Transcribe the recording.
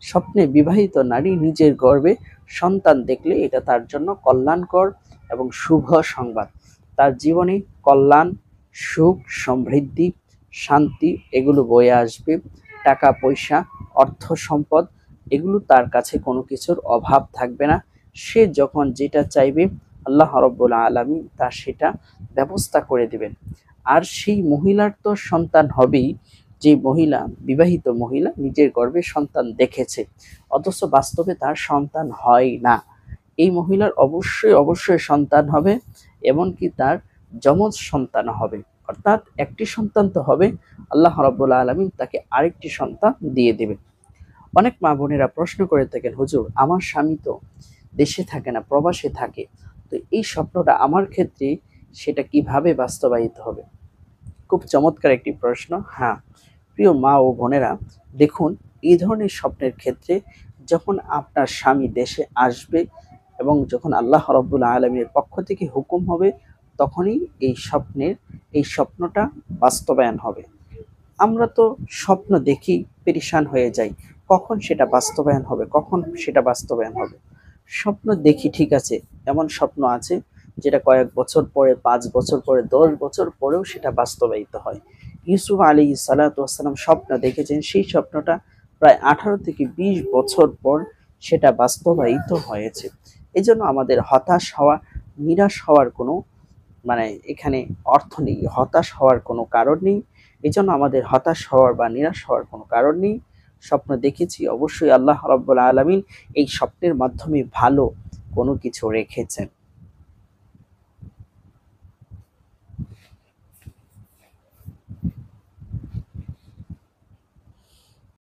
স্বপ্নে বিবাহিত নারী নিজের গর্ভে সন্তান দেখলে এটা তার জন্য কল্যাণকর এবং শুভ সংবাদ। তার জীবনে কল্যাণ, সুখ, সমৃদ্ধি, শান্তি এগুলো বয়ে আসবে। টাকা পয়সা, অর্থ সম্পদ এগুলো তার কাছে কোনো কিছুর অভাব থাকবে না। সে যখন যেটা চাইবে আল্লাহ রাব্বুল আলামিন তা সেটা ব্যবস্থা করে দিবেন। আর সেই মহিলার তো সন্তান হবেই, যে মহিলা, বিবাহিত মহিলা নিজের গর্ভে সন্তান দেখেছে অথচ বাস্তবে তার সন্তান হয় না, এই মহিলার অবশ্যই অবশ্যই সন্তান হবে, এমনকি তার যমজ সন্তান হবে। অর্থাৎ একটি সন্তান তো হবে, আল্লাহ রাব্বুল আলামিন তাকে আরেকটি সন্তান দিয়ে দিবেন। অনেক মা বোনেরা প্রশ্ন করে থাকেন, হুজুর আমার স্বামী তো দেশে থাকে না, প্রবাসে থাকে, তো এই স্বপ্নটা আমার ক্ষেত্রে সেটা কিভাবে বাস্তবায়িত হবে? খুব চমৎকার একটি প্রশ্ন। হ্যাঁ, প্রিয় মা ও বোনেরা, দেখুন এই ধরনের স্বপ্নের ক্ষেত্রে যখন আপনার স্বামী দেশে আসবে এবং যখন আল্লাহ রাব্বুল আলামিনের পক্ষ থেকে হুকুম হবে, তখনই এই স্বপ্নটা বাস্তবায়ন হবে। আমরা তো স্বপ্ন দেখি পেরেশান হয়ে যাই, কখন সেটা বাস্তবায়ন হবে, কখন সেটা বাস্তবায়ন হবে। স্বপ্ন দেখি ঠিক আছে, এমন স্বপ্ন আছে যেটা কয়েক বছর পরে, 5 বছর পরে, 10 বছর পরেও সেটা বাস্তবায়িত হয়। ইউসুফ আলাইহিস সালাতু ওয়াস সালাম স্বপ্ন দেখেছেন, সেই স্বপ্নটা প্রায় 18 থেকে 20 বছর পর সেটা বাস্তবায়িত হয়েছে। এজন্য আমাদের হতাশ হওয়া, নিরাশ হওয়ার কোনো এখানে অর্থ নেই, হতাশ হওয়ার কোনো কারণ নেই। এজন্য আমাদের হতাশ হওয়ার বা নিরাশ হওয়ার কোনো কারণ নেই। স্বপ্ন দেখেছি, অবশ্যই আল্লাহ রাব্বুল আলামিন এই স্বপ্নের মাধ্যমে ভালো কোনো কিছু রেখেছেন।